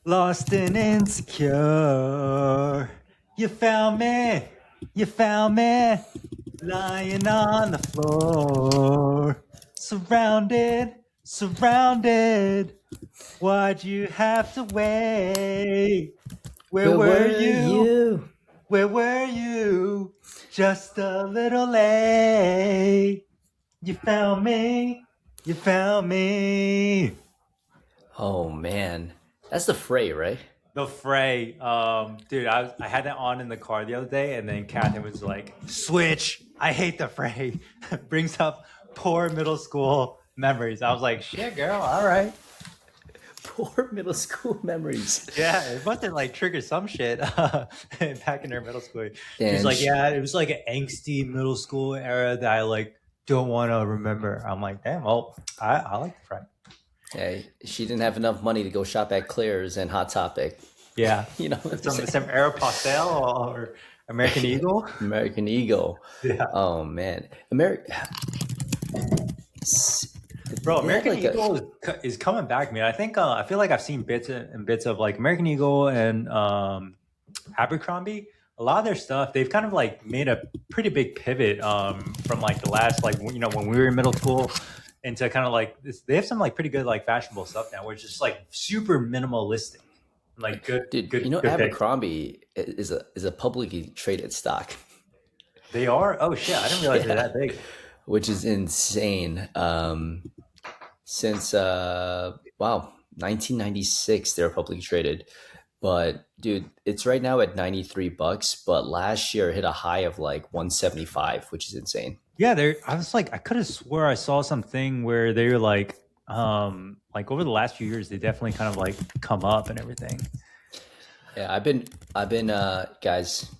Lost and insecure. You found me. You found me. Lying on the floor. Surrounded. Surrounded. Why'd you have to wait? Where Where were were you? you? Where were you? Just a little late. You found me. You found me. Oh man, that's the Fray, right? The Fray, dude, I had that on in the car the other day, and then Catherine was like, "Switch! I hate the Fray." Brings up poor middle school memories. I was like, "Shit, girl, all right." Poor middle school memories. Yeah, it must have like triggered some shit back in her middle school. She was And like, "Yeah, it was like an angsty middle school era that I like don't want to remember." I'm like, "Damn, well, I like the Fray." hey, she didn't have enough money to go shop at Claire's and Hot Topic. Yeah, You know what I'm some saying? Aeropostale or American Eagle. American Eagle. Yeah. Oh man, America. Bro, They had American like a Eagle is coming back, man. I think I feel like I've seen bits and bits of like American Eagle and Abercrombie. A lot of their stuff, they've kind of like made a pretty big pivot from like the last like when we were in middle school into kind of like this. They have some like pretty good like fashionable stuff now, where it's just like super minimalistic, like dude. You know, good pick. Abercrombie is a publicly traded stock. They are. Oh shit, I didn't realize they're Yeah, that big. which is insane. Since wow, 1996 they're publicly traded. But dude, it's right now at $93, but last year it hit a high of like 175, which is insane. Yeah, there. I was like, I could have swore I saw something where they were like over the last few years, they definitely kind of like come up and everything. Yeah, I've been guys,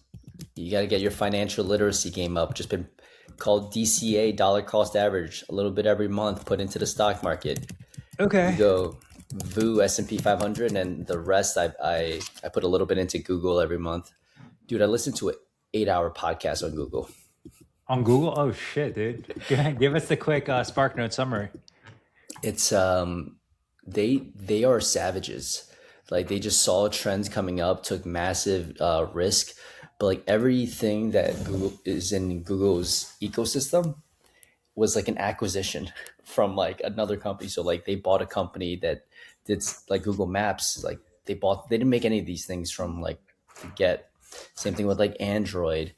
you got to get your financial literacy game up. Just been called DCA, dollar cost average, a little bit every month put into the stock market. You Okay. go VU S&P 500 and the rest I put a little bit into Google every month. Dude, I listened to an 8-hour podcast on Google. On Google? Oh shit, dude. Give us the quick Spark Note summary. It's they are savages. Like they just saw trends coming up, took massive risk, but like everything that Google is in Google's ecosystem was like an acquisition from like another company. So like they bought a company that did like Google Maps. Like they didn't make any of these things from like to get. Same thing with like Android.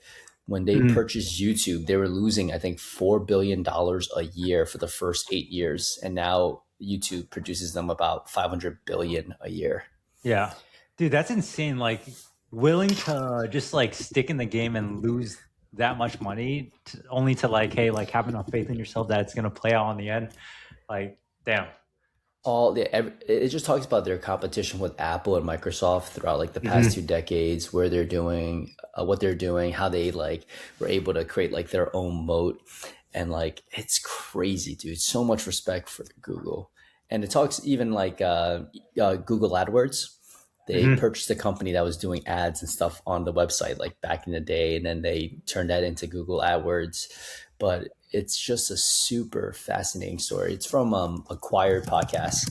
When they Mhm. purchased YouTube, they were losing I think $4 billion a year for the first 8 years, and now YouTube produces them about 500 billion a year. Yeah, dude, that's insane. Like willing to just like stick in the game and lose that much money only to like, hey, like have enough faith in yourself that it's gonna play out in the end. Like, damn. It just talks about their competition with Apple and Microsoft throughout like the past Mhm. 2 decades, where they're doing what they're doing, how they like were able to create like their own moat, and like it's crazy, dude. So much respect for Google, and it talks even like Google AdWords. They Mhm. purchased a company that was doing ads and stuff on the website like back in the day, and then they turned that into Google AdWords. But it's just a super fascinating story. It's from Acquired Podcast.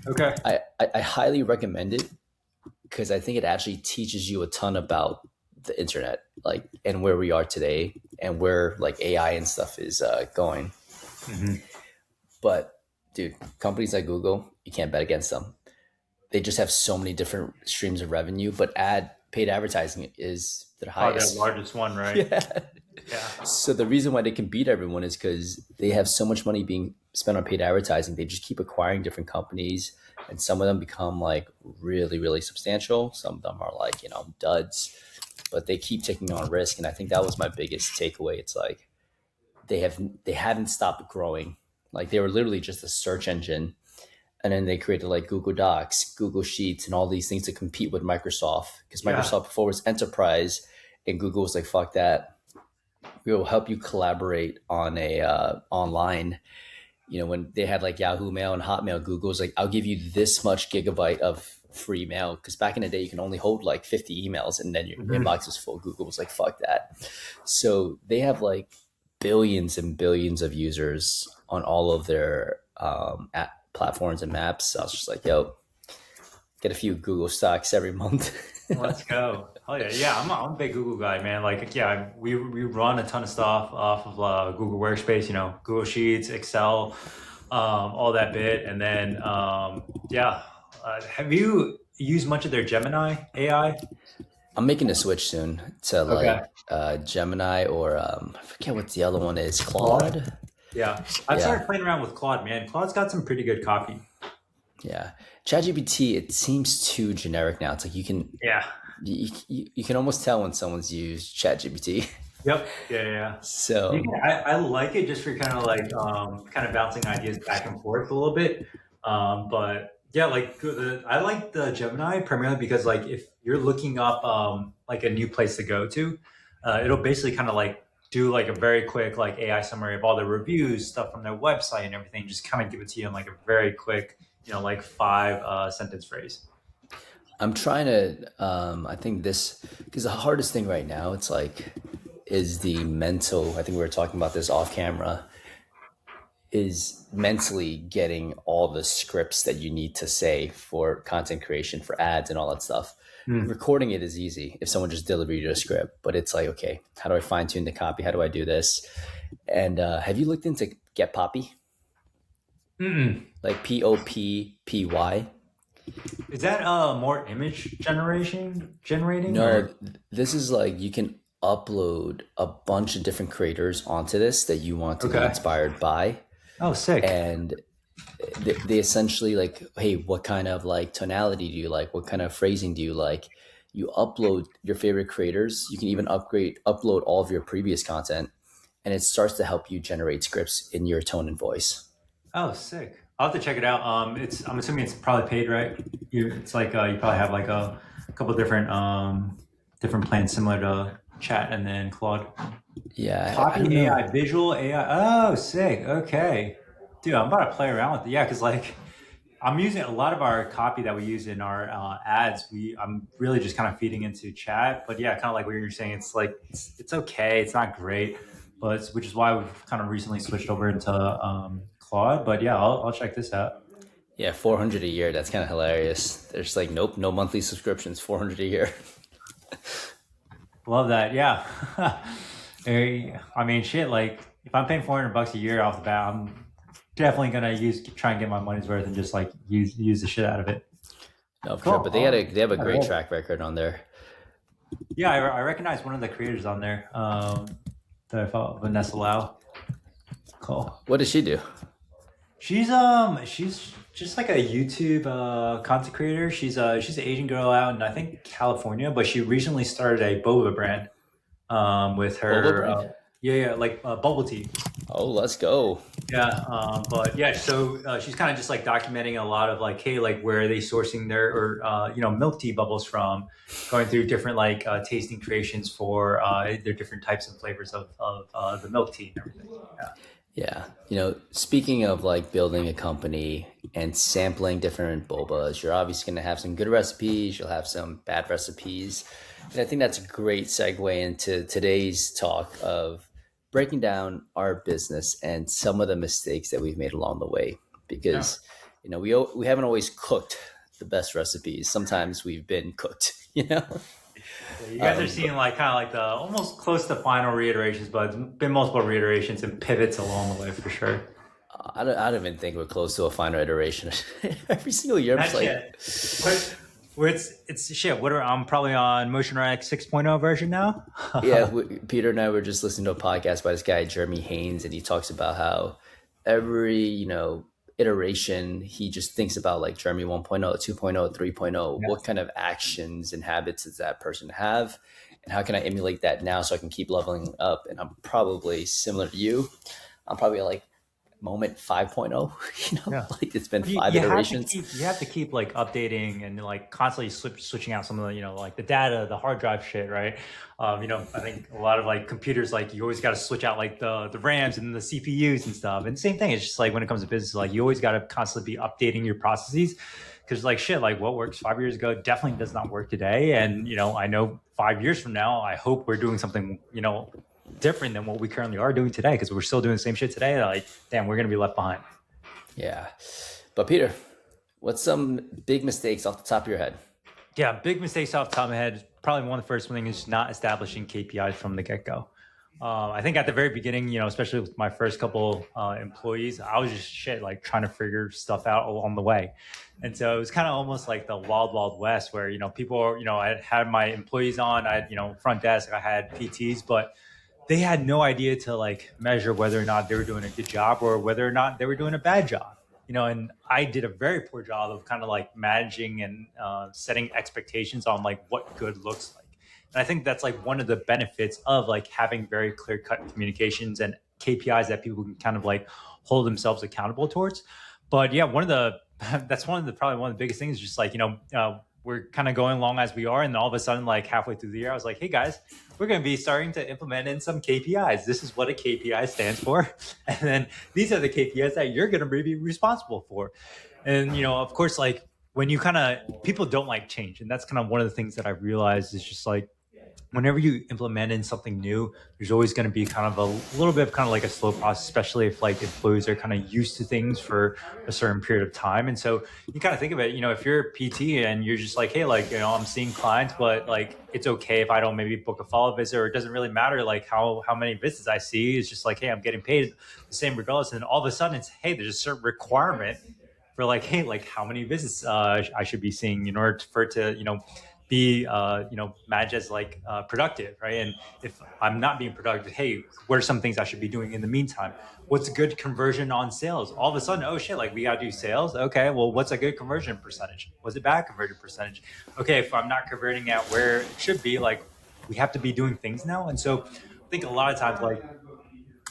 Okay. I highly recommend it because I think it actually teaches you a ton about the internet, like, and where we are today and where like AI and stuff is going. Mhm. But dude, companies like Google, you can't bet against them. They just have so many different streams of revenue, but ad paid advertising is their Probably the highest. largest one, right? Yeah. Yeah. So the reason why they can beat everyone is because they have so much money being spent on paid advertising. They just keep acquiring different companies, and some of them become like really, really substantial. Some of them are like duds, but they keep taking on risk. And I think that was my biggest takeaway. It's like they haven't stopped growing. Like they were literally just a search engine, and then they created like Google Docs, Google Sheets, and all these things to compete with Microsoft because Yeah. Microsoft before was enterprise, and Google was like, "Fuck that, we will help you collaborate on a online." When they had like Yahoo Mail and Hotmail, Google's like, I'll give you this much gigabyte of free mail, because back in the day you can only hold like 50 emails and then your Mhm. inbox is full. Google was like, fuck that. So they have like billions and billions of users on all of their app platforms and maps. So I was just like, yo, get a few Google stocks every month. Let's go. Oh yeah, yeah. I'm a big Google guy, man. Like, yeah, we run a ton of stuff off of Google Workspace. You know, Google Sheets, Excel, all that bit, and then yeah. Have you used much of their Gemini AI? I'm making a switch soon to Okay. like Gemini or I forget what the other one is. Claude? Claude. Yeah, I've Yeah, started playing around with Claude, man. Claude's got some pretty good copy. yeah. ChatGPT. It seems too generic now. It's like Yeah. you can almost tell when someone's used ChatGPT. Yep. Yeah, yeah, yeah. So I like it just for kind of like kind of bouncing ideas back and forth a little bit. But yeah, like I like the Gemini primarily because like if you're looking up like a new place to go to, it'll basically kind of like do like a very quick like AI summary of all the reviews, stuff from their website and everything. Just kind of give it to you in like a very quick, like five sentence phrase. I'm trying to. I think this because the hardest thing right now, it's like, is the mental. I think we were talking about this off camera. Is mentally getting all the scripts that you need to say for content creation, for ads, and all that stuff. Hmm. Recording it is easy if someone just delivered you a script, but it's like, okay, how do I fine tune the copy? How do I do this? And have you looked into Get Poppy? Mm-mm. Like Poppy? Is that more image generation generating No, or this is like you can upload a bunch of different creators onto this that you want to be okay? inspired by. Oh, sick. And they essentially like, hey, what kind of like tonality do you like? What kind of phrasing do you like? You upload your favorite creators. You can even upload all of your previous content, and it starts to help you generate scripts in your tone and voice. Oh, sick. I'll have to check it out. I'm assuming it's probably paid, right? It's like you probably have like a couple different different plans similar to Chat and then Claude. Yeah, I don't Copy know. AI, visual AI. Oh, sick. Okay, dude, I'm about to play around with it. Yeah, because like I'm using a lot of our copy that we use in our ads. I'm really just kind of feeding into Chat, but yeah, kind of like what you're saying. It's like it's okay. It's not great, but which is why we've kind of recently switched over into Claude. But yeah, I'll check this out. Yeah, 400 a year. That's kind of hilarious. There's like, nope, no monthly subscriptions, 400 a year. Love that. Yeah. I mean, shit. Like, if I'm paying $400 a year off the bat, I'm definitely gonna try and get my money's worth and just like use the shit out of it. No, for sure. Cool. But they have a All great right. track record on there. Yeah, I recognize one of the creators on there. That I follow, Vanessa Lau. Cool. What does she do? She's just like a YouTube content creator. She's an Asian girl out in I think California, but she recently started a boba brand with Boba her brand? yeah, like bubble tea. Oh, let's go. Yeah, but yeah, so she's kind of just like documenting a lot of like, hey, like where are they sourcing their or milk tea bubbles from, going through different like tasting creations for their different types and flavors of the milk tea and everything. Yeah. Yeah. Speaking of like building a company and sampling different bobas, you're obviously going to have some good recipes, you'll have some bad recipes. And I think that's a great segue into today's talk of breaking down our business and some of the mistakes that we've made along the way. Yeah. Because, we haven't always cooked the best recipes. Sometimes we've been cooked, you know? Yeah, you guys are seeing like kind of like the almost close to final reiterations, but it's been multiple reiterations and pivots along the way for sure. I don't even think we're close to a final iteration. Every single year, I'm just Not like, yet. Where it's shit. I'm probably on Motion X 6.0 version now. yeah, Peter and I were just listening to a podcast by this guy, Jeremy Haynes, and he talks about how every, iteration, he just thinks about like Jeremy 1.0, 2.0, 3.0. Yeah. What kind of actions and habits does that person have? And how can I emulate that now so I can keep leveling up? And I'm probably similar to you. I'm probably like moment 5.0, Yeah. like it's been You, five you have to iterations. keep like updating and like constantly switching out some of the like the data, the hard drive shit, right? I think a lot of like computers, like you always got to switch out like the RAMs and the CPUs and stuff. And same thing, it's just like when it comes to business, like you always got to constantly be updating your processes because like shit, like what works 5 years ago definitely does not work today. And I know 5 years from now, I hope we're doing something different than what we currently are doing today because we're still doing the same shit today. Like, damn, we're gonna be left behind. Yeah. But Peter, What's some big mistakes off the top of your head? Yeah, big mistakes off the top of my head. Probably one of the first things is not establishing KPIs from the get go. I think at the very beginning, especially with my first couple employees, I was just like trying to figure stuff out along the way. And so it was kind of almost like the wild, wild west where, people are, I had my employees on, I had, front desk, I had PTs, but they had no idea to like measure whether or not they were doing a good job or whether or not they were doing a bad job. And I did a very poor job of kind of like managing and setting expectations on like what good looks like. And I think that's like one of the benefits of like having very clear cut communications and KPIs that people can kind of like hold themselves accountable towards. But yeah, one of the that's one of the probably one of the biggest things is just like we're kind of going along as we are, and all of a sudden like halfway through the year I was like, hey guys, we're going to be starting to implement in some KPIs. This is what a KPI stands for. And then these are the KPIs that you're going to be responsible for. And, of course, like when you kind of, people don't like change. And that's kind of one of the things that I realized is just like, whenever you implement in something new, there's always going to be kind of a little bit of kind of like a slow process, especially if like employees are kind of used to things for a certain period of time. And so you kind of think of it, if you're a PT and you're just like, hey, like, I'm seeing clients, but like, it's okay if I don't maybe book a follow-up visit, or it doesn't really matter like how many visits I see. It's just like, hey, I'm getting paid the same regardless. And all of a sudden it's, hey, there's a certain requirement for like, hey, like how many visits I should be seeing in order for it to, be managed as like productive, right? And if I'm not being productive, hey, what are some things I should be doing in the meantime? What's a good conversion on sales? All of a sudden, oh shit, like we got to do sales. Okay, well, what's a good conversion percentage? What's a bad conversion percentage? Okay, if I'm not converting at where it should be, like we have to be doing things now. And so I think a lot of times, like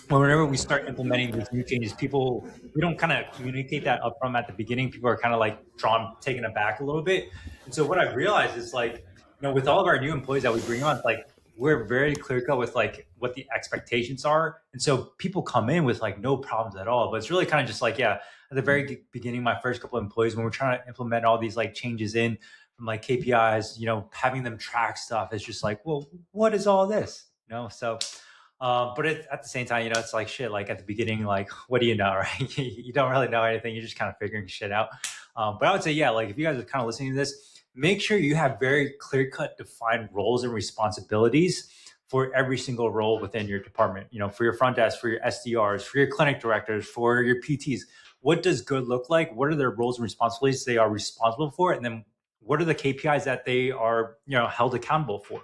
whenever we start implementing these new changes, people, we don't kind of communicate that upfront at the beginning. People are kind of like taken aback a little bit. And so what I've realized is like, with all of our new employees that we bring on, like we're very clear cut with like what the expectations are. And so people come in with like no problems at all. But it's really kind of just like, yeah, at the very beginning, my first couple of employees, when we're trying to implement all these like changes in from like KPIs, having them track stuff, is just like, well, what is all this? So but at the same time, it's like shit. Like at the beginning, like what do you know, right? You don't really know anything. You're just kind of figuring shit out. But I would say, yeah, like if you guys are kind of listening to this, make sure you have very clear cut, defined roles and responsibilities for every single role within your department. For your front desk, for your SDRs, for your clinic directors, for your PTs. What does good look like? What are their roles and responsibilities they are responsible for? And then what are the KPIs that they are, held accountable for?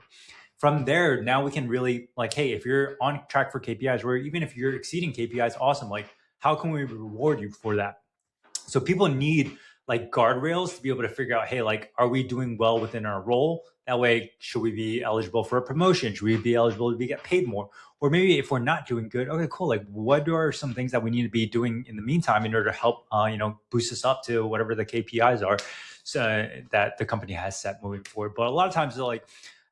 From there, now we can really like, hey, if you're on track for KPIs, or even if you're exceeding KPIs, awesome. Like, how can we reward you for that? So people need like guardrails to be able to figure out, hey, like, are we doing well within our role? That way, should we be eligible for a promotion? Should we be eligible to get paid more? Or maybe if we're not doing good, okay, cool. Like, what are some things that we need to be doing in the meantime in order to help, boost us up to whatever the KPIs are, so that the company has set moving forward. But a lot of times, they're like,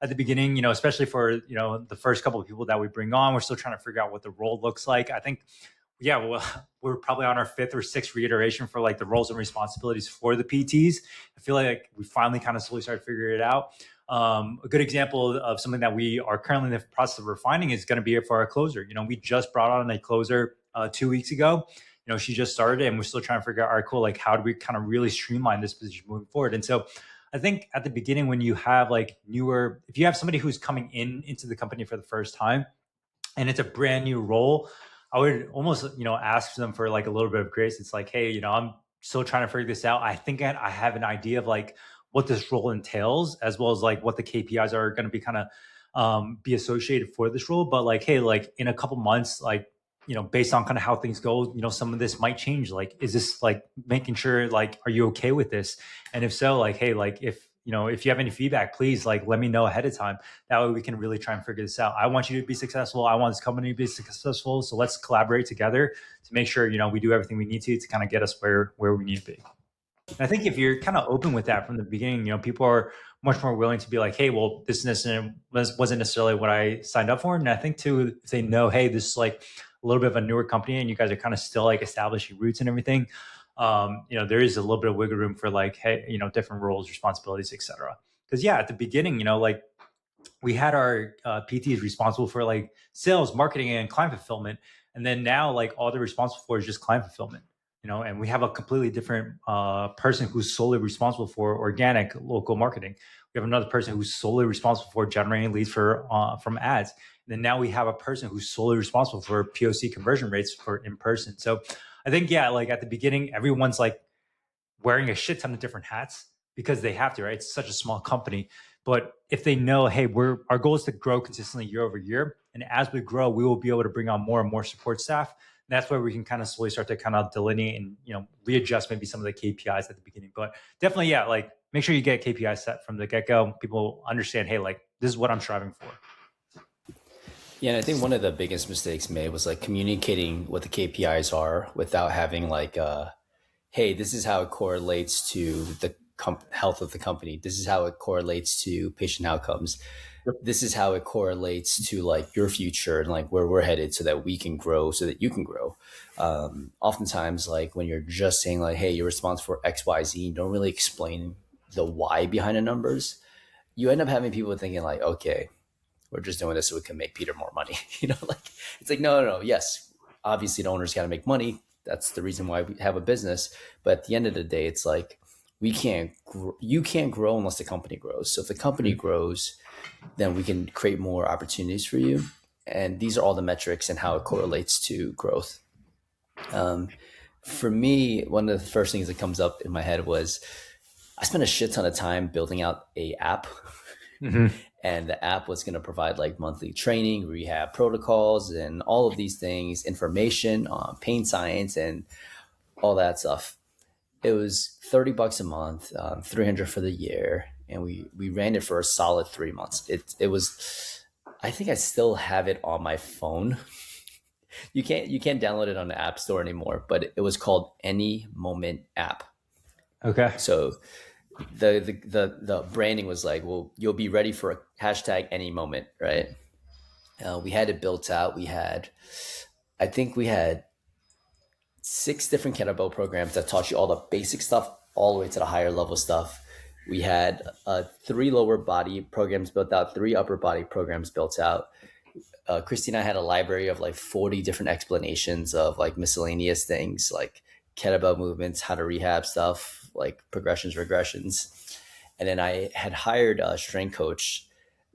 at the beginning, especially for, the first couple of people that we bring on, we're still trying to figure out what the role looks like. I think, yeah, well, we're probably on our fifth or sixth reiteration for like the roles and responsibilities for the PTs. I feel like we finally kind of slowly started figuring it out. A good example of something that we are currently in the process of refining is going to be for our closer. We just brought on a closer 2 weeks ago. She just started, and we're still trying to figure out, all right, cool, like how do we kind of really streamline this position moving forward? And so I think at the beginning, when you have like if you have somebody who's coming into the company for the first time and it's a brand new role, I would almost, ask them for like a little bit of grace. It's like, hey, I'm still trying to figure this out. I think I have an idea of like what this role entails, as well as like what the KPIs are going to be kind of be associated for this role. But like, hey, like in a couple months, like, based on kind of how things go, some of this might change. Like, is this like making sure, like, are you okay with this? And if so, like, hey, like if you have any feedback, please like let me know ahead of time. That way we can really try and figure this out. I want you to be successful. I want this company to be successful. So let's collaborate together to make sure, we do everything we need to kind of get us where we need to be. And I think if you're kind of open with that from the beginning, people are much more willing to be like, hey, well, this wasn't necessarily what I signed up for. And I think too, if they know, hey, this is like a little bit of a newer company and you guys are kind of still like establishing roots and everything, there is a little bit of wiggle room for like, hey, different roles, responsibilities, etc. Because yeah, at the beginning, like we had our PTs responsible for like sales, marketing, and client fulfillment. And then now like all they're responsible for is just client fulfillment. and we have a completely different person who's solely responsible for organic local marketing. We have another person who's solely responsible for generating leads for from ads. And then now we have a person who's solely responsible for POC conversion rates for in person. So I think, yeah, like at the beginning, everyone's like wearing a shit ton of different hats because they have to, right? It's such a small company. But if they know, hey, our goal is to grow consistently year over year. And as we grow, we will be able to bring on more and more support staff. And that's where we can kind of slowly start to kind of delineate and, readjust maybe some of the KPIs at the beginning. But definitely, yeah, like make sure you get KPIs set from the get-go. People understand, hey, like this is what I'm striving for. Yeah, and I think one of the biggest mistakes made was like communicating what the KPIs are without having like, hey, this is how it correlates to the health of the company. This is how it correlates to patient outcomes. This is how it correlates to like your future and like where we're headed so that we can grow, so that you can grow. Oftentimes, like when you're just saying like, hey, you're responsible for X, Y, Z, you don't really explain the why behind the numbers. You end up having people thinking like, okay, we're just doing this so we can make Peter more money. Like it's like, no. Yes, obviously the owner's got to make money. That's the reason why we have a business. But at the end of the day, it's like you can't grow unless the company grows. So if the company grows, then we can create more opportunities for you. And these are all the metrics and how it correlates to growth. For me, one of the first things that comes up in my head was I spent a shit ton of time building out a app. Mm-hmm. And the app was going to provide like monthly training, rehab protocols, and all of these things, information on pain science and all that stuff. It was $30 a month, 300 for the year. And we ran it for a solid 3 months. It was, I think I still have it on my phone. You can't download it on the App Store anymore, but it was called Any Moment App. Okay. So the branding was like, well, you'll be ready for a hashtag any moment, right? We had it built out. I think we had 6 different kettlebell programs that taught you all the basic stuff all the way to the higher level stuff. We had 3 lower body programs built out, 3 upper body programs built out. Christy and I had a library of like 40 different explanations of like miscellaneous things like kettlebell movements, how to rehab stuff, like progressions, regressions. And then I had hired a strength coach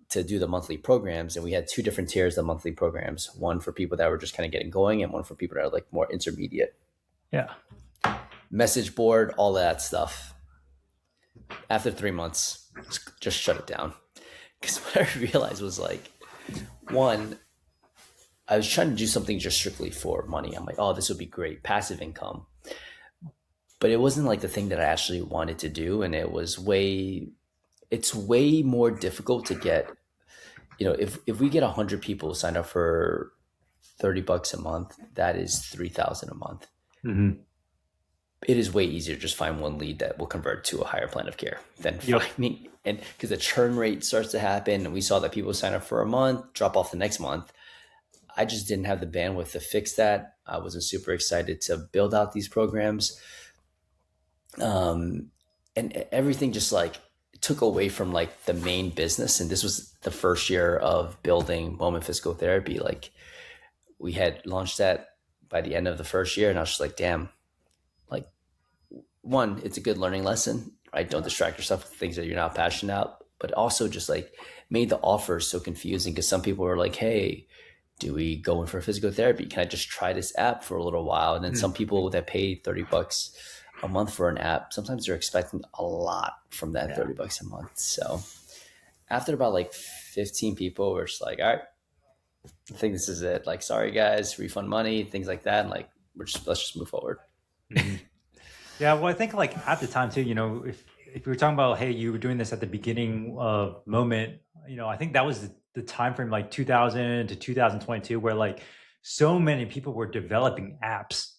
to do the monthly programs. And we had 2 different tiers of monthly programs, one for people that were just kind of getting going and one for people that are like more intermediate. Yeah. Message board, all that stuff. After 3 months, just shut it down. Because what I realized was like, one, I was trying to do something just strictly for money. I'm like, oh, this would be great, passive income. But it wasn't like the thing that I actually wanted to do. And it's way more difficult to get, if we get 100 people signed up for $30 a month, that is 3,000 a month. Mm-hmm. It is way easier to just find one lead that will convert to a higher plan of care than finding, and because the churn rate starts to happen. And we saw that people sign up for a month, drop off the next month. I just didn't have the bandwidth to fix that. I wasn't super excited to build out these programs. And everything just like took away from like the main business. And this was the first year of building Moment Physical Therapy. Like we had launched that by the end of the first year. And I was just like, damn, like one, it's a good learning lesson, right? Don't distract yourself with things that you're not passionate about, but also just like made the offers so confusing because some people were like, hey, do we go in for physical therapy? Can I just try this app for a little while? And then some people that pay $30 a month for an app, sometimes they're expecting a lot from that $30 a month. So after about like 15 people, we're just like, all right, I think this is it. Like, sorry guys, refund money, things like that. And like, let's just move forward. Mm-hmm. Yeah. Well, I think like at the time too, if we were talking about, hey, you were doing this at the beginning of Moment, I think that was the time frame like 2000 to 2022 where like so many people were developing apps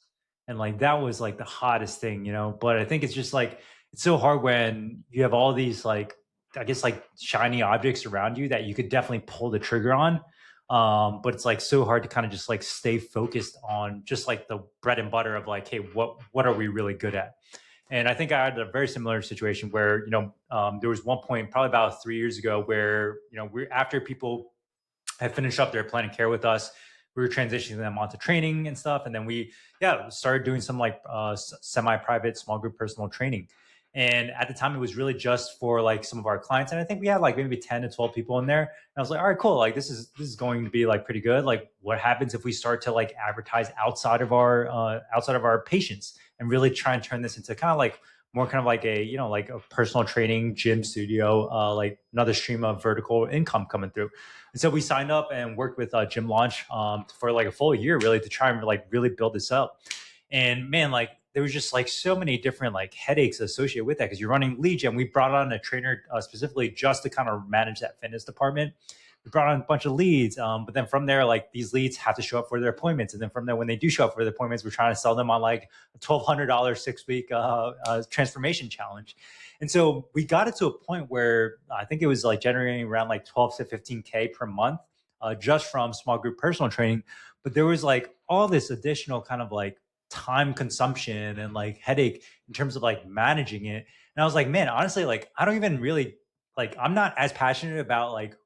and like that was like the hottest thing, but I think it's just like it's so hard when you have all these like I guess like shiny objects around you that you could definitely pull the trigger on, but it's like so hard to kind of just like stay focused on just like the bread and butter of like, hey, what are we really good at? And I think I had a very similar situation where, there was one point probably about 3 years ago where, after people had finished up their plan of care with us, we were transitioning them onto training and stuff. And then we, yeah, started doing some like semi-private small group personal training. And at the time, it was really just for like some of our clients. And I think we had like maybe 10 to 12 people in there. And I was like, all right, cool. Like this is going to be like pretty good. Like what happens if we start to like advertise outside of our patients and really try and turn this into kind of like more kind of like a, like a personal training gym studio, like another stream of vertical income coming through. And so we signed up and worked with Gym Launch for like a full year really to try and like really build this up. And man, like there was just like so many different like headaches associated with that because you're running lead gen. We brought on a trainer specifically just to kind of manage that fitness department. We brought on a bunch of leads, but then from there, like these leads have to show up for their appointments, and then from there, when they do show up for their appointments, we're trying to sell them on like a $1,200 6 week transformation challenge. And so we got it to a point where I think it was like generating around like 12 to 15K per month just from small group personal training. But there was like all this additional kind of like time consumption and like headache in terms of like managing it. And I was like, man, honestly, like I don't even really like, I'm not as passionate about like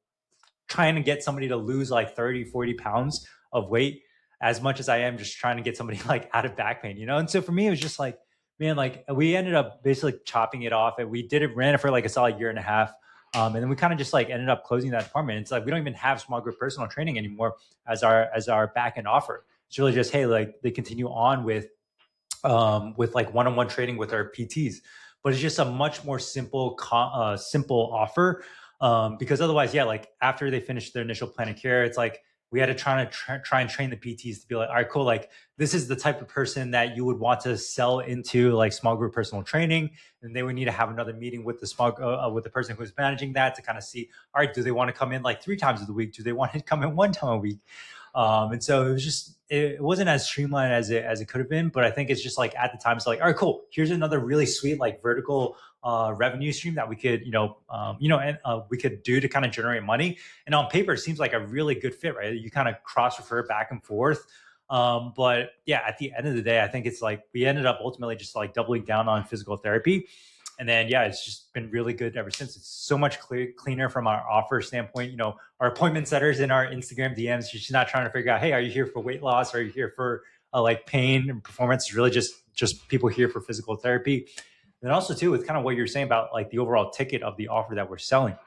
trying to get somebody to lose like 30, 40 pounds of weight as much as I am just trying to get somebody like out of back pain, you know? And so for me, it was just like, man, like we ended up basically chopping it off and ran it for like a solid year and a half. And then we kind of just like ended up closing that department. It's like we don't even have small group personal training anymore as our back end offer. It's really just, hey, like they continue on with like one-on-one training with our PTs, but it's just a much more simple offer. Because otherwise, yeah, like after they finish their initial plan of care, it's like we had to try and train the PTs to be like, all right, cool, like this is the type of person that you would want to sell into like small group personal training, and they would need to have another meeting with the person who's managing that to kind of see, all right, do they want to come in like 3 times of the week? Do they want to come in 1 time a week? And so it was just it wasn't as streamlined as it could have been, but I think it's just like at the time it's like, all right, cool. Here's another really sweet like vertical revenue stream that we could and we could do to kind of generate money. And on paper, it seems like a really good fit, right? You kind of cross refer back and forth. But yeah, at the end of the day, I think it's like we ended up ultimately just like doubling down on physical therapy. And then, yeah, it's just been really good ever since. It's so much cleaner from our offer standpoint. You know, our appointment setters in our Instagram DMs, she's not trying to figure out, hey, are you here for weight loss? Or are you here for like pain and performance? It's really just people here for physical therapy. And also, too, with kind of what you're saying about like the overall ticket of the offer that we're selling.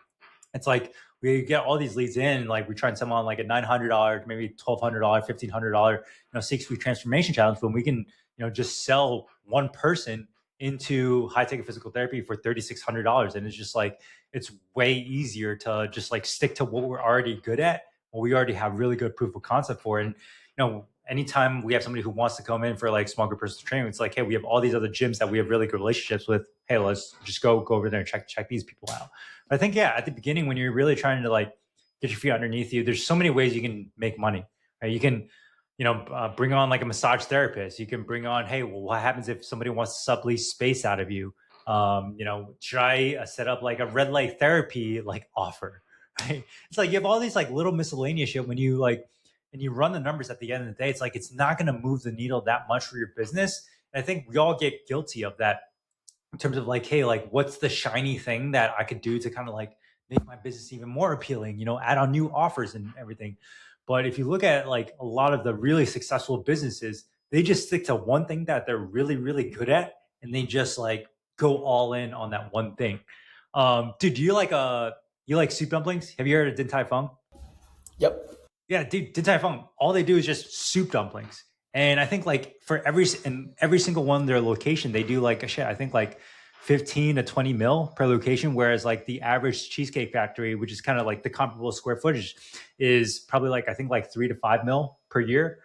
It's like we get all these leads in, like we try and sell them on like a $900, maybe $1,200, $1,500, 6 week transformation challenge. When we can, just sell one person into high ticket physical therapy for $3,600, and it's just like it's way easier to just like stick to what we're already good at, what we already have really good proof of concept for. And anytime we have somebody who wants to come in for like small group personal training, it's like, hey, we have all these other gyms that we have really good relationships with. Hey, let's just go over there and check these people out. But I think, yeah, at the beginning when you're really trying to like get your feet underneath you, there's so many ways you can make money. Right? You can, bring on like a massage therapist. You can bring on, hey, well, what happens if somebody wants to sublease space out of you? Should I set up like a red light therapy like offer? Right? It's like you have all these like little miscellaneous shit when you like and you run the numbers at the end of the day, it's like it's not going to move the needle that much for your business. And I think we all get guilty of that in terms of like, hey, like what's the shiny thing that I could do to kind of like make my business even more appealing, add on new offers and everything. But if you look at like a lot of the really successful businesses, they just stick to one thing that they're really, really good at, and they just like go all in on that one thing. Dude, do you like soup dumplings? Have you heard of Din Tai Fung? Yep. Yeah, dude, Din Tai Fung, all they do is just soup dumplings. And I think like for every single one of their location, they do like a shit. I think like 15 to 20 mil per location, whereas like the average Cheesecake Factory, which is kind of like the comparable square footage, is probably like I think like 3 to 5 mil per year.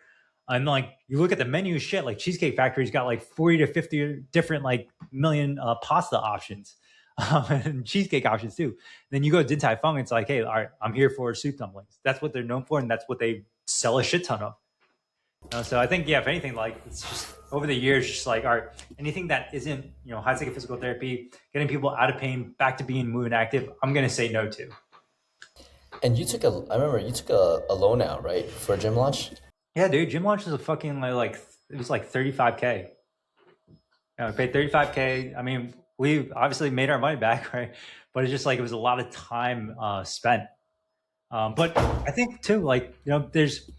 And like you look at the menu, shit, like Cheesecake Factory's got like 40 to 50 different like million pasta options. And cheesecake options too. Then you go to Din Tai Fung, it's like, hey, all right, I'm here for soup dumplings. That's what they're known for, and that's what they sell a shit ton of. So I think, yeah, if anything, like it's just over the years, just like, all right, anything that isn't, high ticket physical therapy, getting people out of pain, back to being moving active, I'm gonna say no to. And I remember you took a loan out, right, for gym launch? Yeah, dude, gym launch is a fucking like it was like 35K. I paid 35K. I mean, we obviously made our money back, right? But it's just like it was a lot of time spent. But I think too, like there's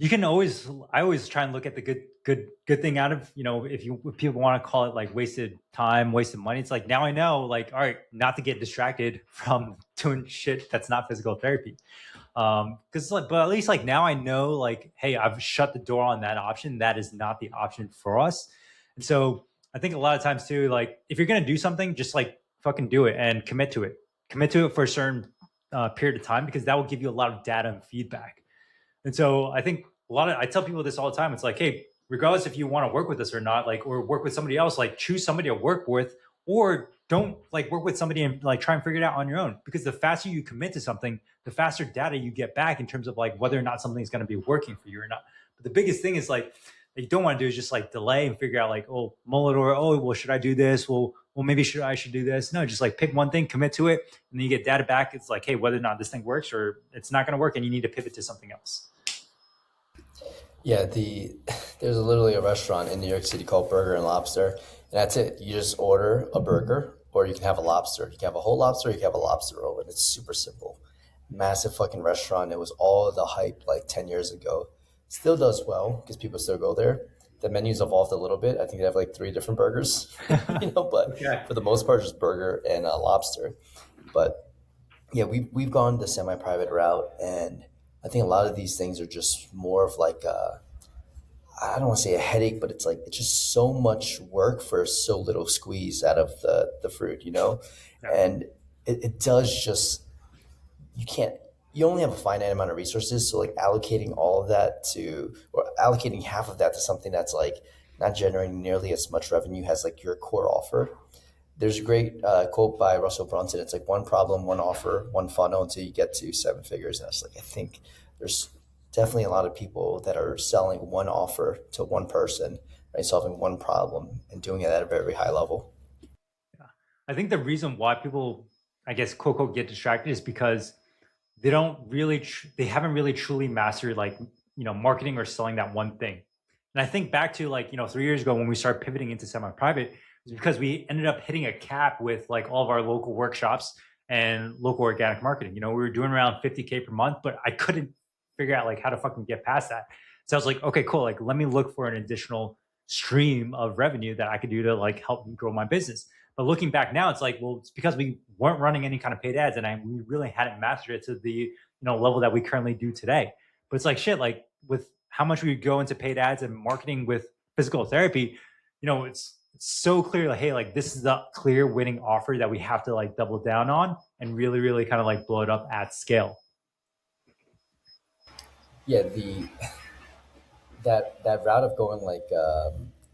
you can always, I always try and look at the good thing out of, if people want to call it like wasted time, wasted money, it's like, now I know, like, all right, not to get distracted from doing shit that's not physical therapy. Because like, but at least like now I know, like, hey, I've shut the door on that option. That is not the option for us. And so I think a lot of times too, like, if you're gonna do something, just like fucking do it and commit to it for a certain period of time, because that will give you a lot of data and feedback. And so I think I tell people this all the time. It's like, hey, regardless if you want to work with us or not, like, or work with somebody else, like, choose somebody to work with, or don't like work with somebody and like try and figure it out on your own. Because the faster you commit to something, the faster data you get back in terms of like whether or not something's going to be working for you or not. But the biggest thing is like, that you don't want to do is just like delay and figure out like, oh, mull it, or oh, well, should I do this? Well, maybe I should do this. No, just like pick one thing, commit to it, and then you get data back. It's like, hey, whether or not this thing works or it's not going to work, and you need to pivot to something else. Yeah, there's literally a restaurant in New York City called Burger and Lobster, and that's it. You just order a burger, or you can have a lobster. You can have a whole lobster, or you can have a lobster roll, and it's super simple. Massive fucking restaurant. It was all the hype like 10 years ago. Still does well because people still go there. The menu's evolved a little bit. I think they have like three different burgers, but Okay. for the most part, just burger and lobster. But yeah, we've gone the semi-private route, and I think a lot of these things are just more of like I don't want to say a headache, but it's like it's just so much work for so little squeeze out of the fruit, Yeah. and it does just you can't you only have a finite amount of resources, so like allocating all of that to or allocating half of that to something that's like not generating nearly as much revenue as like your core offer. There's a great quote by Russell Brunson. It's like one problem, one offer, one funnel until you get to seven figures. And it's like, I think there's definitely a lot of people that are selling one offer to one person, right? Solving one problem and doing it at a very high level. Yeah. I think the reason why people, I guess, quote unquote, get distracted is because they don't really, they haven't really truly mastered like, marketing or selling that one thing. And I think back to like, 3 years ago when we started pivoting into semi-private, is because we ended up hitting a cap with like all of our local workshops and local organic marketing. We were doing around 50K per month, but I couldn't figure out like how to fucking get past that. So I was like, okay, cool. Like, let me look for an additional stream of revenue that I could do to like help me grow my business. But looking back now, it's like, well, it's because we weren't running any kind of paid ads, and we really hadn't mastered it to the level that we currently do today. But it's like shit, like with how much we go into paid ads and marketing with physical therapy, it's so clear, like, hey, like this is the clear winning offer that we have to like double down on and really, really kind of like blow it up at scale. Yeah, the that route of going like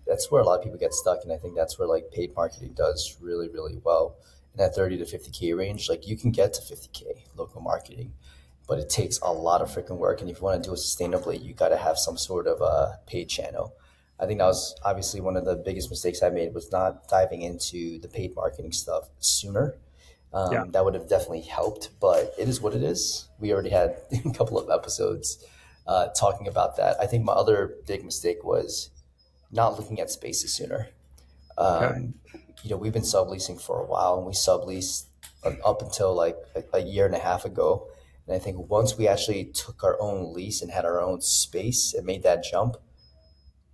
that's where a lot of people get stuck, and I think that's where like paid marketing does really well. In that 30 to 50K range, like you can get to 50K local marketing, but it takes a lot of freaking work. And if you want to do it sustainably, you got to have some sort of a paid channel. I think that was obviously one of the biggest mistakes I made was not diving into the paid marketing stuff sooner. Yeah. That would have definitely helped, but it is what it is. We already had a couple of episodes talking about that. I think my other big mistake was not looking at spaces sooner. Okay. We've been subleasing for a while, and we subleased up until like a year and a half ago. And I think once we actually took our own lease and had our own space and made that jump,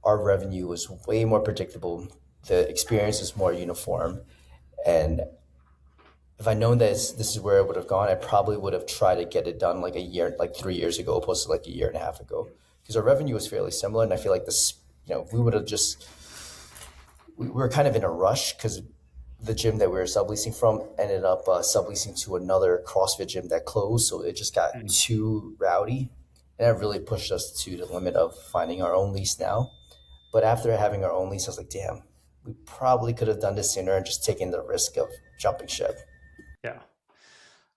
our revenue was way more predictable. The experience is more uniform. And if I known that this is where it would have gone, I probably would have tried to get it done like a year, like 3 years ago, opposed to like a year and a half ago, because our revenue was fairly similar. And I feel like we would have just, we were kind of in a rush because the gym that we were subleasing from ended up subleasing to another CrossFit gym that closed. So it just got Mm. too rowdy. And that really pushed us to the limit of finding our own lease now. But after having our own lease, I was like, damn, we probably could have done this sooner and just taken the risk of jumping ship. Yeah.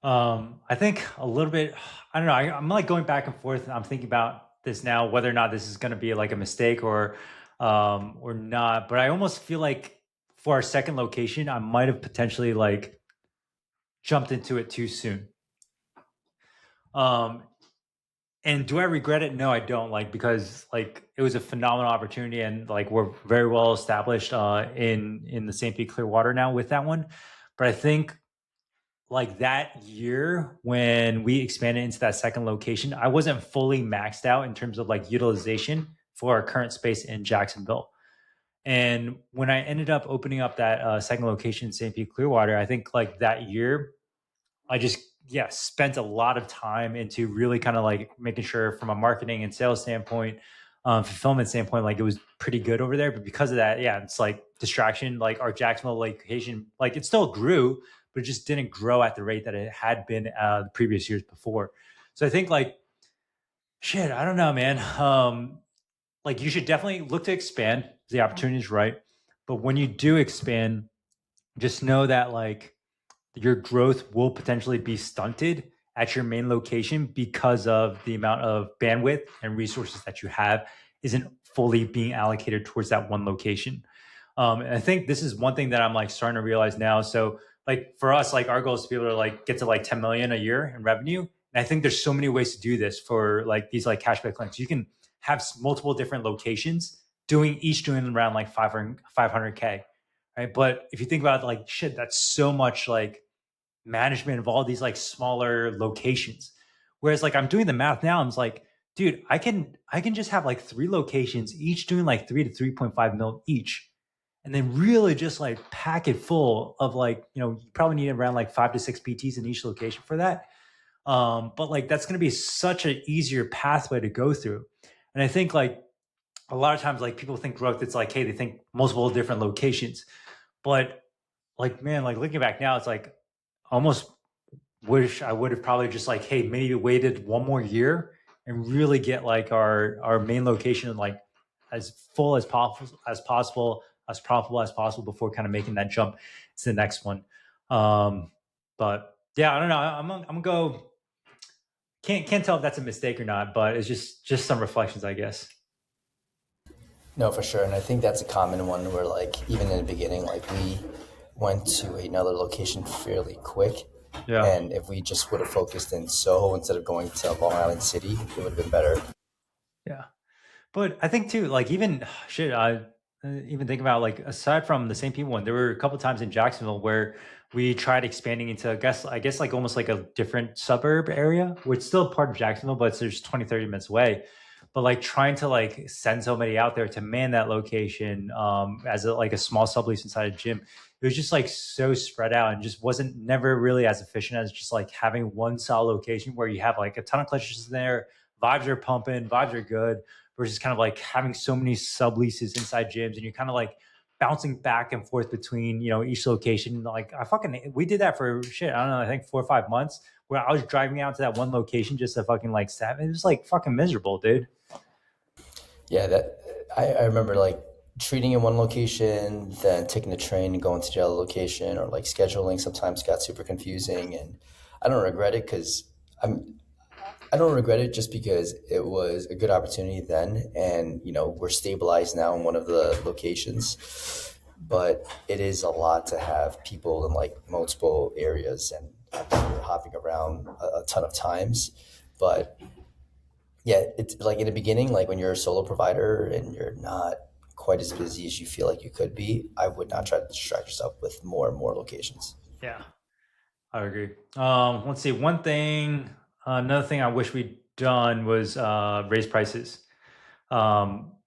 I think a little bit, I don't know. I'm like going back and forth, and I'm thinking about this now, whether or not this is going to be like a mistake or not. But I almost feel like for our second location, I might have potentially like jumped into it too soon. Um, and do I regret it? No, I don't. Like, because like it was a phenomenal opportunity, and like we're very well established in the St. Pete Clearwater now with that one. But I think like that year when we expanded into that second location, I wasn't fully maxed out in terms of like utilization for our current space in Jacksonville. And when I ended up opening up that second location in St. Pete Clearwater, I think like that year I just spent a lot of time into really kind of like making sure from a marketing and sales standpoint, fulfillment standpoint, like it was pretty good over there. But because of that, yeah, it's like distraction. Like our Jacksonville location, like it still grew, but it just didn't grow at the rate that it had been the previous years before. So I think like shit, I don't know, man. Like you should definitely look to expand. If the opportunity is right, but when you do expand, just know that like your growth will potentially be stunted at your main location because of the amount of bandwidth and resources that you have isn't fully being allocated towards that one location. And I think this is one thing that I'm like starting to realize now. So like for us, like our goal is to be able to like get to like 10 million a year in revenue. And I think there's so many ways to do this for like these like cashback clinics. You can have multiple different locations doing around like 500K. Right. But if you think about it, like shit, that's so much like management of all these like smaller locations. Whereas like I'm doing the math now, I'm just like, dude, I can just have like three locations, each doing like 3 to 3.5 mil each, and then really just like pack it full of like, you probably need around like 5 to 6 PTs in each location for that. But like that's gonna be such an easier pathway to go through. And I think like a lot of times like people think growth, it's like, hey, they think multiple different locations. But like man, like looking back now, it's like almost wish I would have probably just like, hey, maybe waited one more year and really get like our main location like as full as profitable as possible before kind of making that jump to the next one. But yeah, I don't know. I'm gonna go. Can't tell if that's a mistake or not, but it's just some reflections, I guess. No, for sure. And I think that's a common one where, like, even in the beginning, like, we went to another location fairly quick. Yeah. And if we just would have focused in Soho instead of going to Long Island City, it would have been better. Yeah. But I think too, like even shit, I even think about like aside from the same people one, there were a couple times in Jacksonville where we tried expanding into I guess like almost like a different suburb area, which is still part of Jacksonville, but it's just 20, 30 minutes away. But like trying to like send somebody out there to man that location as like a small sublease inside a gym, it was just like so spread out and just wasn't never really as efficient as just like having one solid location where you have like a ton of clinicians there, vibes are pumping, vibes are good versus kind of like having so many subleases inside gyms and you're kind of like bouncing back and forth between each location. Like we did that for shit, I don't know, I think 4 or 5 months where I was driving out to that one location just to fucking like stab it was like fucking miserable, dude. Yeah, that I remember like treating in one location, then taking the train and going to the other location, or like scheduling sometimes got super confusing. And I don't regret it because I don't regret it just because it was a good opportunity then, and we're stabilized now in one of the locations. But it is a lot to have people in like multiple areas, and you're hopping around a ton of times. But yeah, it's like in the beginning, like when you're a solo provider and you're not quite as busy as you feel like you could be, I would not try to distract yourself with more and more locations. Yeah, I agree. Let's see. Another thing I wish we'd done was raise prices.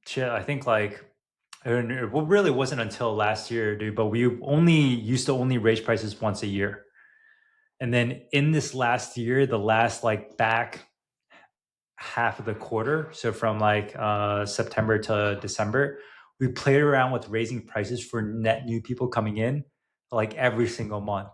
Shit, I think like and it really wasn't until last year, dude. But we only used to only raise prices once a year, and then in this last year, the last like back half of the quarter, so from like September to December, we played around with raising prices for net new people coming in like every single month.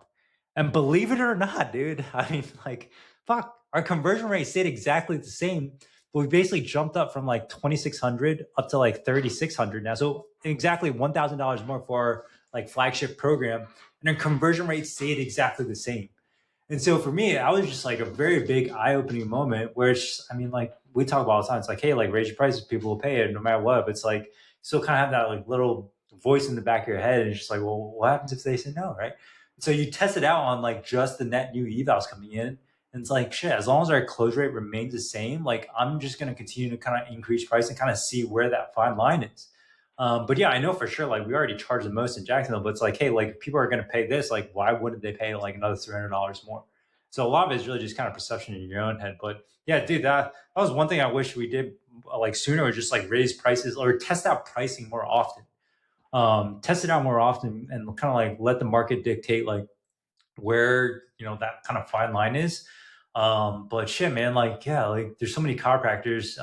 And believe it or not, dude, I mean, like, fuck, our conversion rate stayed exactly the same, but we basically jumped up from like 2,600 up to like 3,600 now. So exactly $1,000 more for our like flagship program, and our conversion rate stayed exactly the same. And so for me, I was just like a very big eye-opening moment where I mean, like we talk about all the time. It's like, hey, like raise your prices, people will pay it no matter what. But it's like you still kind of have that like little voice in the back of your head, and it's just like, well, what happens if they say no, right? So you test it out on like just the net new evals coming in, and it's like shit. As long as our close rate remains the same, like I'm just gonna continue to kind of increase price and kind of see where that fine line is. But yeah, I know for sure, like we already charge the most in Jacksonville, but it's like, hey, like if people are going to pay this, like why wouldn't they pay like another $300 more? So a lot of it is really just kind of perception in your own head. But yeah, dude, that was one thing I wish we did like sooner, or just like raise prices or test out pricing more often. Test it out more often and kind of like let the market dictate like where that kind of fine line is. But shit, man, like yeah, like there's so many chiropractors,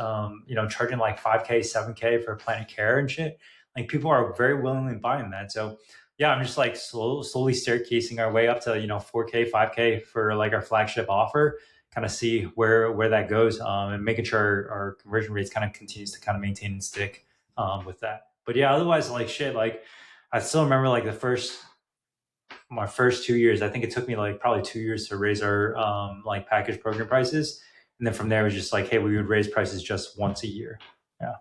charging like 5K, 7K for planet care and shit. Like people are very willingly buying that. So yeah, I'm just like slowly staircasing our way up to 4K, 5K for like our flagship offer. Kind of see where that goes, and making sure our conversion rates kind of continues to kind of maintain and stick with that. But yeah, otherwise, like shit, like I still remember like the first my first 2 years. I think it took me like probably 2 years to raise our like package program prices, and then from there it was just like, hey, we would raise prices just once a year. Yeah.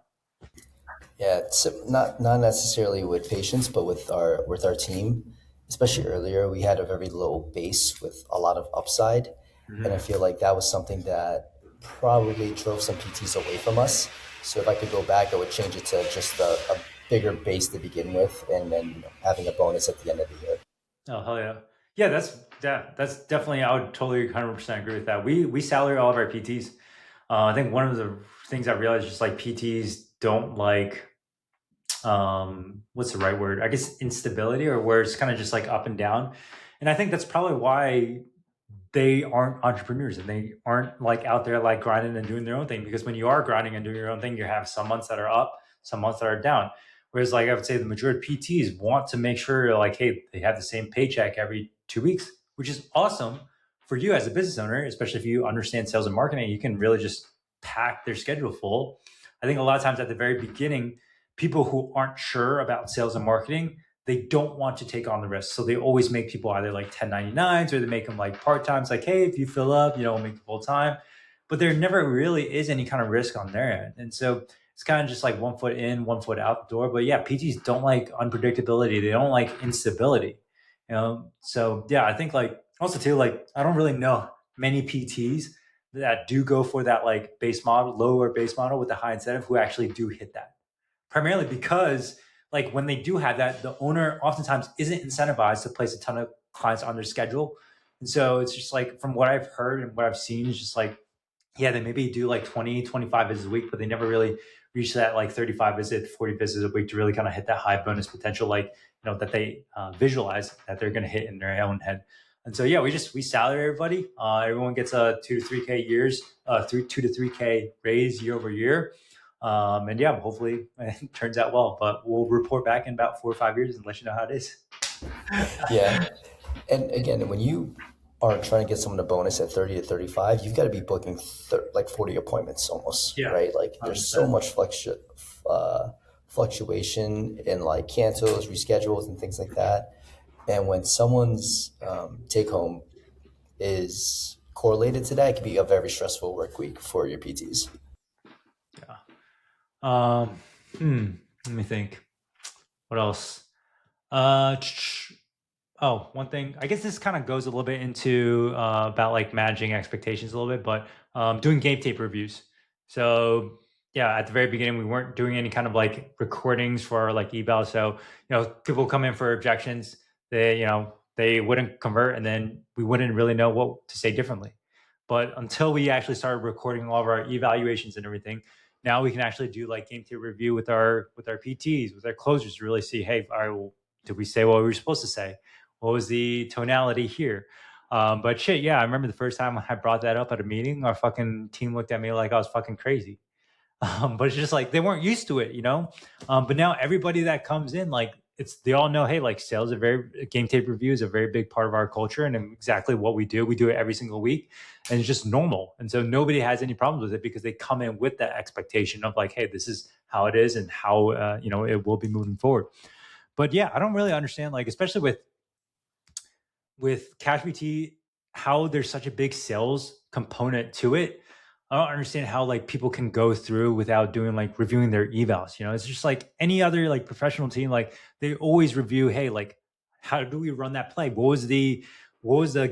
Yeah, it's not necessarily with patients, but with our team, especially earlier, we had a very low base with a lot of upside, and I Mhm. feel like that was something that probably drove some PTs away from us. So if I could go back, I would change it to just a bigger base to begin with, and then having a bonus at the end of the year. Oh hell yeah, yeah. That's definitely. I would totally 100% agree with that. We salary all of our PTs. I think one of the things I realized just like PTs don't like what's the right word? I guess instability, or where it's kind of just like up and down. And I think that's probably why they aren't entrepreneurs and they aren't like out there like grinding and doing their own thing, because when you are grinding and doing your own thing, you have some months that are up, some months that are down. Whereas like I would say the majority of PTs want to make sure like, hey, they have the same paycheck every 2 weeks, which is awesome for you as a business owner, especially if you understand sales and marketing. You can really just pack their schedule full. I think a lot of times at the very beginning, people who aren't sure about sales and marketing, they don't want to take on the risk. So they always make people either like 1099s, or they make them like part time. It's like, hey, if you fill up, we'll make it full time. But there never really is any kind of risk on their end. And so it's kind of just like one foot in, one foot out the door. But yeah, PTs don't like unpredictability. They don't like instability. So yeah, I think like also too, like I don't really know many PTs that do go for that like base model, lower base model with the high incentive, who actually do hit that, primarily because like when they do have that, the owner oftentimes isn't incentivized to place a ton of clients on their schedule. And so it's just like from what I've heard and what I've seen is just like, yeah, they maybe do like 20, 25 visits a week, but they never really reach that like 35 visit, 40 visits a week to really kind of hit that high bonus potential, like, that they visualize that they're going to hit in their own head. And so, yeah, we salary everybody. Everyone gets a 2 to 3K raise year over year. And yeah, hopefully it turns out well, but we'll report back in about 4 or 5 years and let you know how it is. Yeah, and again, when you are trying to get someone a bonus at 30 to 35, you've got to be booking like 40 appointments almost, Yeah, right? Like there's so 100%. much uh, fluctuation in like cancels, reschedules, and things like that. And when someone's take home is correlated to that, it can be a very stressful work week for your PTs. Yeah. Um, Let me think. What else? Uh, oh, one thing. I guess this kind of goes a little bit into about like managing expectations a little bit, but doing game tape reviews. So yeah, at the very beginning, we weren't doing any kind of like recordings for our like eval. So people come in for objections. They wouldn't convert, and then we wouldn't really know what to say differently. But until we actually started recording all of our evaluations and everything, now we can actually do like game tape review with our PTs, with our closers, to really see, hey, all right, well, did we say what we were supposed to say? What was the tonality here? But shit, yeah, I remember the first time I brought that up at a meeting, our fucking team looked at me like I was fucking crazy. But it's just like they weren't used to it. But now everybody that comes in, like they all know, hey, like sales are very game tape reviews are a very big part of our culture and exactly what we do. We do it every single week, and it's just normal. And so nobody has any problems with it because they come in with that expectation of like, hey, this is how it is and how it will be moving forward. But yeah, I don't really understand, like especially with CashBT, how there's such a big sales component to it. I don't understand how like people can go through without doing like reviewing their evals. It's just like any other like professional team. Like they always review, hey, like how do we run that play? What was the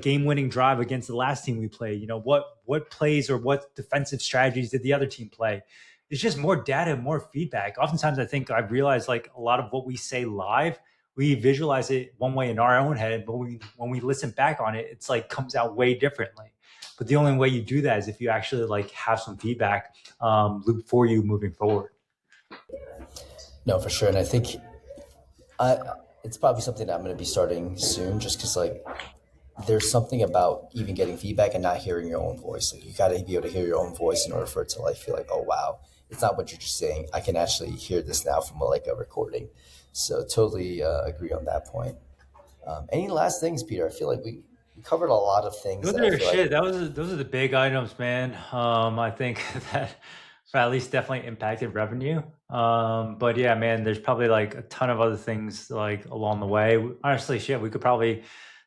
game winning drive against the last team we played? What plays or what defensive strategies did the other team play? it's just more data, more feedback. Oftentimes, I think I've realized like a lot of what we say live, we visualize it one way in our own head, but when we listen back on it, it's like comes out way differently. But the only way you do that is if you actually like have some feedback loop for you moving forward. No, for sure. And I think I it's probably something that I'm going to be starting soon, just because like there's something about even getting feedback and not hearing your own voice. Like you got to be able to hear your own voice in order for it to like feel like, oh wow, it's not what you're just saying. I can actually hear this now from like a recording. So totally agree on that point. Any last things, Peter? I feel like we covered a lot of things Those that I are feel like shit. Those are the big items, man. I think that at least definitely impacted revenue. But yeah, man, there's probably like a ton of other things like along the way. Honestly, shit, we could probably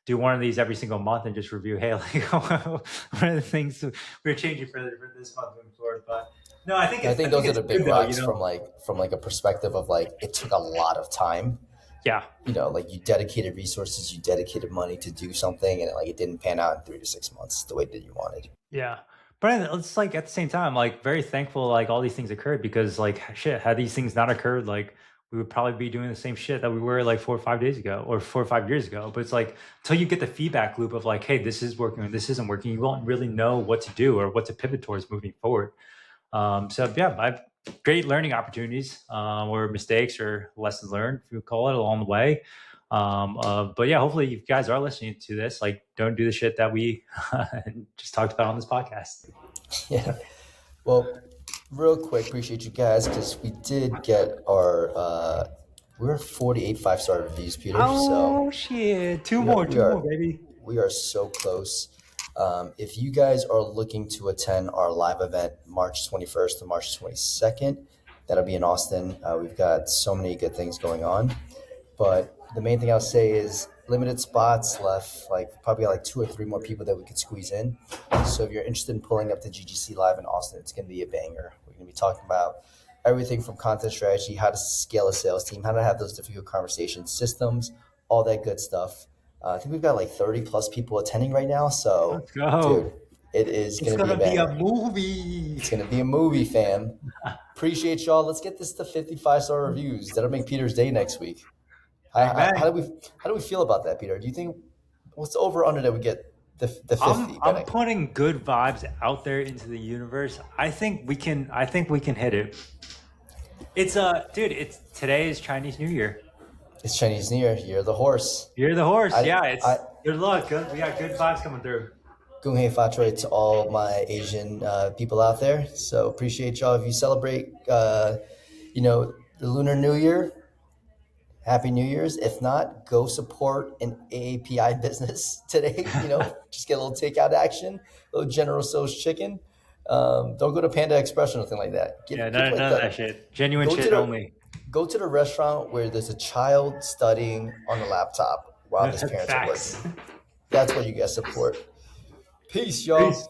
do one of these every single month and just review. Hey, like what are the things we're changing for this month moving forward? But no, I think I think those are it's the big good though. You rocks know, from like a perspective of like it took a lot of time. yeah, You know, like you dedicated resources, you dedicated money to do something, and like it didn't pan out in 3 to 6 months the way that you wanted. yeah. But it's like at the same time, like very thankful like all these things occurred because like shit, had these things not occurred, like we would probably be doing the same shit that we were like 4 or 5 days ago or 4 or 5 years ago. But it's like until you get the feedback loop of like, hey, this is working or this isn't working, you won't really know what to do or what to pivot towards moving forward. So yeah, I've great learning opportunities or mistakes or lessons learned, if you would call it, along the way. But yeah, hopefully you guys are listening to this. Like, don't do the shit that we just talked about on this podcast. Yeah. Well, real quick, appreciate you guys because we did get our we're 48 5-star reviews, Peter. So Oh shit! we are we Two more, are baby. we are so close. If you guys are looking to attend our live event March 21st to March 22nd, that'll be in Austin. We've got so many good things going on. But the main thing I'll say is limited spots left, like probably like 2 or 3 more people that we could squeeze in. So if you're interested in pulling up the GGC Live in Austin, it's going to be a banger. We're going to be talking about everything from content strategy, how to scale a sales team, how to have those difficult conversations, systems, all that good stuff. I think we've got like 30 plus people attending right now. So, Let's go. dude, it is It's going to be a gonna be a banger. movie. It's going to be a movie, fam. Appreciate y'all. Let's get this to 55-star reviews. That'll make Peter's day next week. Bang bang. How do we feel about that, Peter? Do you think what's the over under that we get the 50? I'm But putting good vibes out there into the universe. I think we can hit it. It's dude, it's today is Chinese New Year. it's Chinese New Year, year of the horse. You're the horse. I Yeah, I it's good luck. Good. We got good vibes coming through. Gung Hei Fa Choi to all my Asian people out there. So appreciate y'all if you celebrate the Lunar New Year. Happy New Year's. If not, go support an AAPI business today. Just get a little takeout action, a little General Tso's chicken. Don't go to Panda Express or nothing like that. Yeah, Get like none of that shit. Genuine go to shit the only. go to the restaurant where there's a child studying on the laptop while his parents are Facts. working. That's what you guys support. Peace, y'all. Peace.